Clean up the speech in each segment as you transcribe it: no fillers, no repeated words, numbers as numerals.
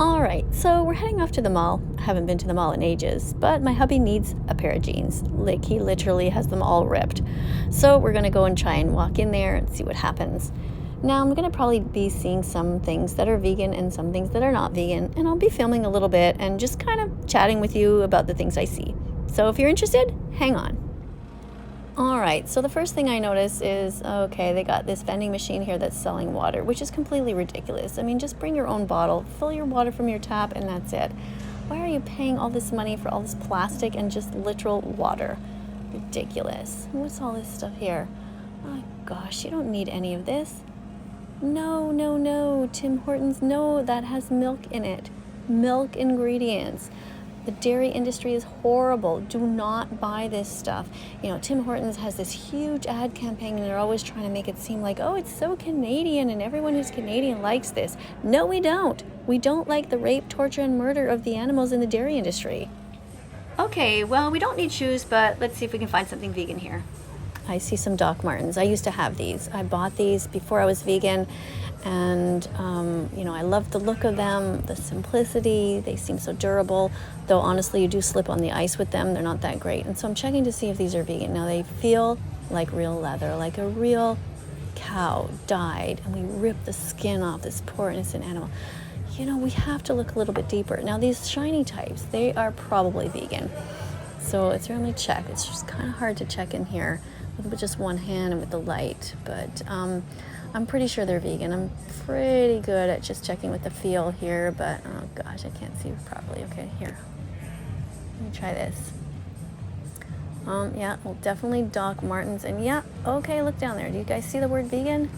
All right, so we're heading off to the mall. I haven't been to the mall in ages, but my hubby needs a pair of jeans. Like, he literally has them all ripped. So we're gonna go and try and walk in there and see what happens. Now, I'm gonna probably be seeing some things that are vegan and some things that are not vegan, and I'll be filming a little bit and just kind of chatting with you about the things I see. So if you're interested, hang on. All right, so the first thing I notice is, okay, they got this vending machine here that's selling water, which is completely ridiculous. I mean, just bring your own bottle, fill your water from your tap, and that's it. Why are you paying all this money for all this plastic and just literal water? Ridiculous. What's all this stuff here? Oh gosh, you don't need any of this. No, no, no, Tim Hortons, no, that has milk in it. Milk ingredients. The dairy industry is horrible. Do not buy this stuff. You know, Tim Hortons has this huge ad campaign and they're always trying to make it seem like, oh, it's so Canadian and everyone who's Canadian likes this. No, we don't. We don't like the rape, torture, and murder of the animals in the dairy industry. Okay, well, we don't need shoes, but let's see if we can find something vegan here. I see some Doc Martens. I used to have these. I bought these before I was vegan, and you know, I love the look of them, the simplicity. They seem so durable, though honestly you do slip on the ice with them. They're not that great, and so I'm checking to see if these are vegan. Now, they feel like real leather, like a real cow died and we ripped the skin off this poor innocent animal. You know, we have to look a little bit deeper. Now, these shiny types, they are probably vegan, so let's really check. It's just kind of hard to check in here with just one hand and with the light, but I'm pretty sure they're vegan. I'm pretty good at just checking with the feel here, but oh gosh, I can't see properly. Okay, here. Let me try this. Yeah, well, definitely Doc Martens, and yeah, okay, look down there. Do you guys see the word vegan?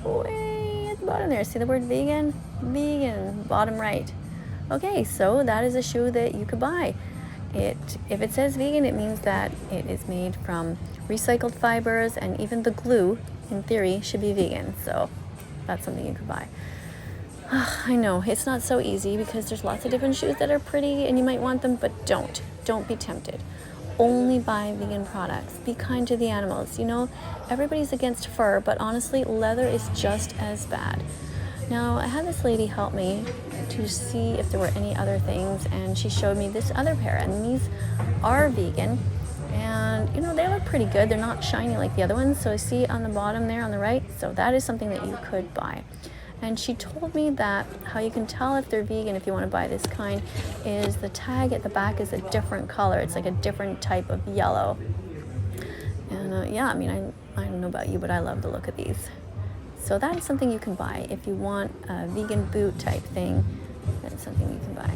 Way at the bottom there. See the word vegan? Vegan, bottom right. Okay, so that is a shoe that you could buy. If it says vegan, it means that it is made from recycled fibers, and even the glue, in theory, should be vegan. So that's something you could buy. I know, it's not so easy because there's lots of different shoes that are pretty and you might want them, but don't be tempted. Only buy vegan products. Be kind to the animals. You know, everybody's against fur, but honestly, leather is just as bad. Now, I had this lady help me to see if there were any other things, and she showed me this other pair, and these are vegan, and you know, they look pretty good. They're not shiny like the other ones, so I see on the bottom there on the right, so that is something that you could buy. And she told me that how you can tell if they're vegan if you want to buy this kind is the tag at the back is a different color. It's like a different type of yellow. And yeah, I mean, I don't know about you, but I love the look of these. So that is something you can buy. If you want a vegan boot type thing, that's something you can buy.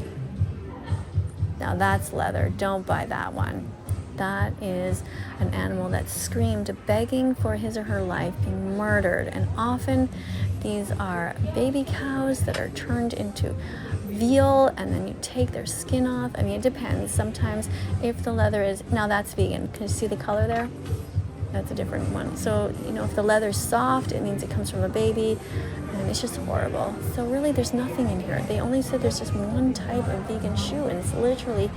Now, that's leather. Don't buy that one. That is an animal that screamed, begging for his or her life, being murdered. And often these are baby cows that are turned into veal, and then you take their skin off. I mean, it depends. Sometimes if the leather is, now that's vegan. Can you see the color there? That's a different one. So, you know, if the leather's soft, it means it comes from a baby, and it's just horrible. So really, there's nothing in here. They only said there's just one type of vegan shoe, and it's literally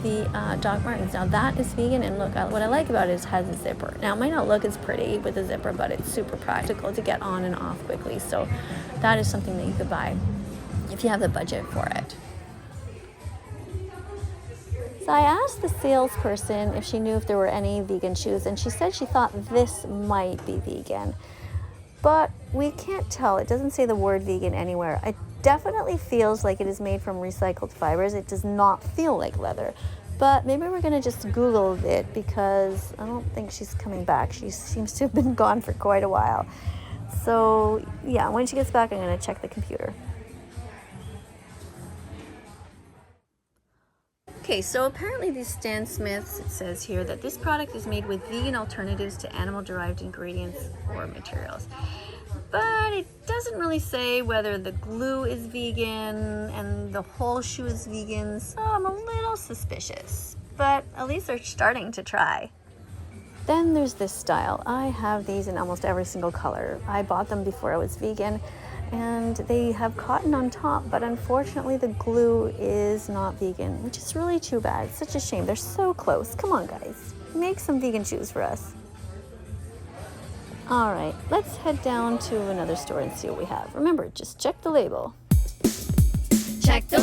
the Doc Martens. Now, that is vegan, and look, what I like about it is it has a zipper. Now, it might not look as pretty with a zipper, but it's super practical to get on and off quickly. So that is something that you could buy if you have the budget for it. So I asked the salesperson if she knew if there were any vegan shoes, and she said she thought this might be vegan, but we can't tell. It doesn't say the word vegan anywhere. It definitely feels like it is made from recycled fibers. It does not feel like leather, but maybe we're gonna just Google it because I don't think she's coming back. She seems to have been gone for quite a while. So yeah, when she gets back, I'm gonna check the computer. Okay, so apparently these Stan Smiths, it says here that this product is made with vegan alternatives to animal-derived ingredients or materials. But it doesn't really say whether the glue is vegan and the whole shoe is vegan, so I'm a little suspicious. But at least they're starting to try. Then there's this style. I have these in almost every single color. I bought them before I was vegan, and they have cotton on top, but unfortunately the glue is not vegan, which is really too bad. It's such a shame. They're so close. Come on, guys. Make some vegan shoes for us. All right, let's head down to another store and see what we have. Remember, just check the label. Check the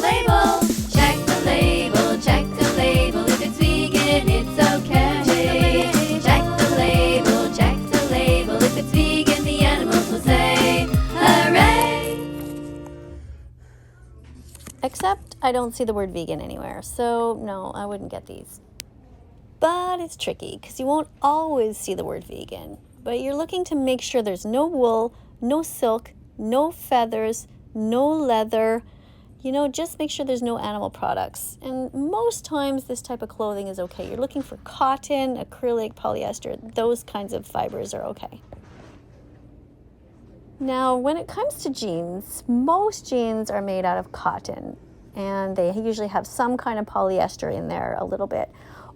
Except I don't see the word vegan anywhere, so no, I wouldn't get these. But it's tricky because you won't always see the word vegan, but you're looking to make sure there's no wool, no silk, no feathers, no leather. You know, just make sure there's no animal products. And most times this type of clothing is okay. You're looking for cotton, acrylic, polyester, those kinds of fibers are okay. Now, when it comes to jeans, most jeans are made out of cotton, and they usually have some kind of polyester in there a little bit,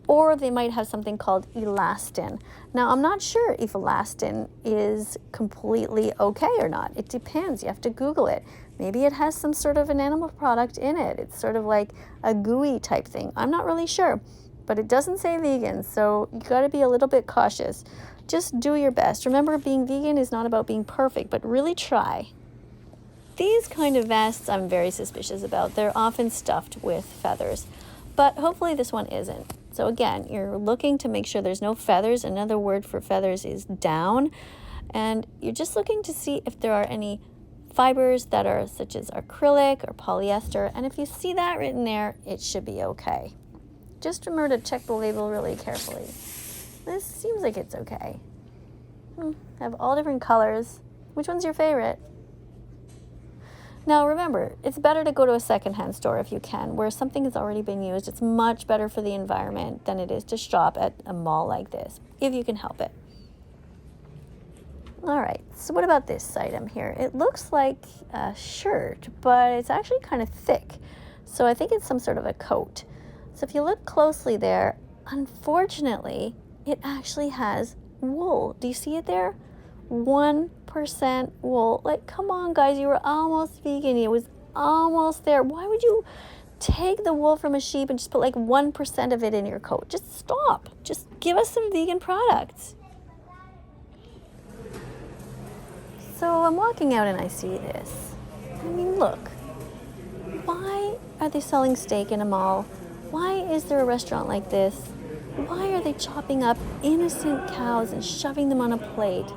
or they might have something called elastin. Now, I'm not sure if elastin is completely okay or not. It depends. You have to Google it. Maybe it has some sort of an animal product in it. It's sort of like a gooey type thing. I'm not really sure, but it doesn't say vegan, so you got to be a little bit cautious. Just do your best. Remember, being vegan is not about being perfect, but really try. These kind of vests I'm very suspicious about. They're often stuffed with feathers, but hopefully this one isn't. So again, you're looking to make sure there's no feathers. Another word for feathers is down. And you're just looking to see if there are any fibers that are such as acrylic or polyester. And if you see that written there, it should be okay. Just remember to check the label really carefully. This seems like it's okay. Have all different colors. Which one's your favorite? Now remember, it's better to go to a secondhand store if you can, where something has already been used. It's much better for the environment than it is to shop at a mall like this, if you can help it. All right, so what about this item here? It looks like a shirt, but it's actually kind of thick. So I think it's some sort of a coat. So if you look closely there, unfortunately, it actually has wool. Do you see it there? 1% wool. Like, come on, guys, you were almost vegan. It was almost there. Why would you take the wool from a sheep and just put like 1% of it in your coat? Just stop. Just give us some vegan products. So I'm walking out and I see this. I mean, look. Why are they selling steak in a mall? Why is there a restaurant like this? Why are they chopping up innocent cows and shoving them on a plate?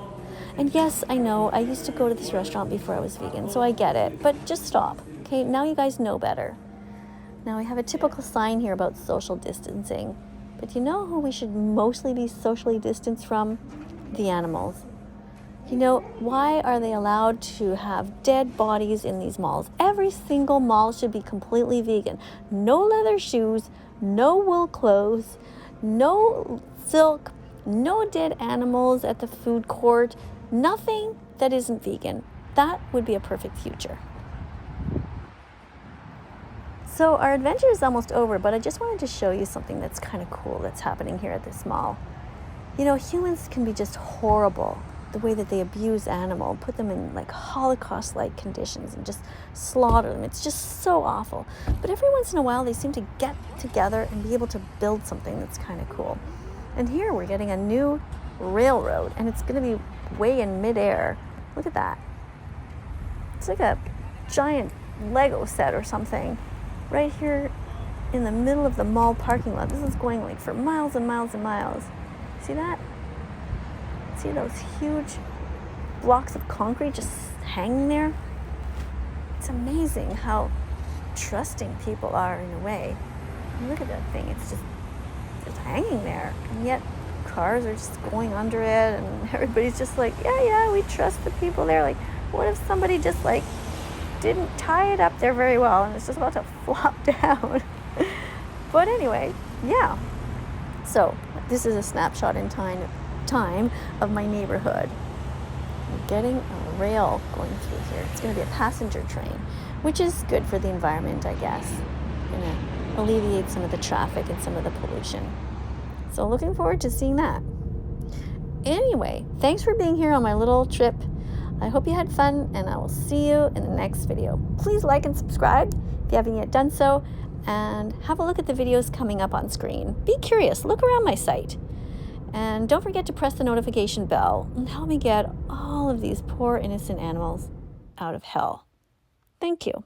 And yes, I know, I used to go to this restaurant before I was vegan, so I get it. But just stop, okay? Now you guys know better. Now we have a typical sign here about social distancing. But you know who we should mostly be socially distanced from? The animals. You know, why are they allowed to have dead bodies in these malls? Every single mall should be completely vegan. No leather shoes, no wool clothes, no silk, no dead animals at the food court, nothing that isn't vegan. That would be a perfect future. So our adventure is almost over, but I just wanted to show you something that's kind of cool that's happening here at this mall. You know, humans can be just horrible. The way that they abuse animals, put them in like holocaust-like conditions and just slaughter them. It's just so awful. But every once in a while, they seem to get together and be able to build something that's kind of cool. And here we're getting a new railroad, and it's going to be way in midair. Look at that. It's like a giant Lego set or something right here in the middle of the mall parking lot. This is going like for miles and miles and miles. See that? See those huge blocks of concrete just hanging there? It's amazing how trusting people are in a way. Look at that thing. It's just hanging there. And yet cars are just going under it, and everybody's just like, yeah, we trust the people there. Like, what if somebody just like didn't tie it up there very well and it's just about to flop down? But anyway, yeah. So this is a snapshot in time of my neighborhood. I'm getting a rail going through here. It's going to be a passenger train, which is good for the environment, I guess. Going to alleviate some of the traffic and some of the pollution. So looking forward to seeing that. Anyway, thanks for being here on my little trip. I hope you had fun, and I will see you in the next video. Please like and subscribe if you haven't yet done so, and have a look at the videos coming up on screen. Be curious, look around my site. And don't forget to press the notification bell and help me get all of these poor innocent animals out of hell. Thank you.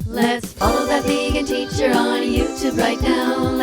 Let's follow that vegan teacher on YouTube right now.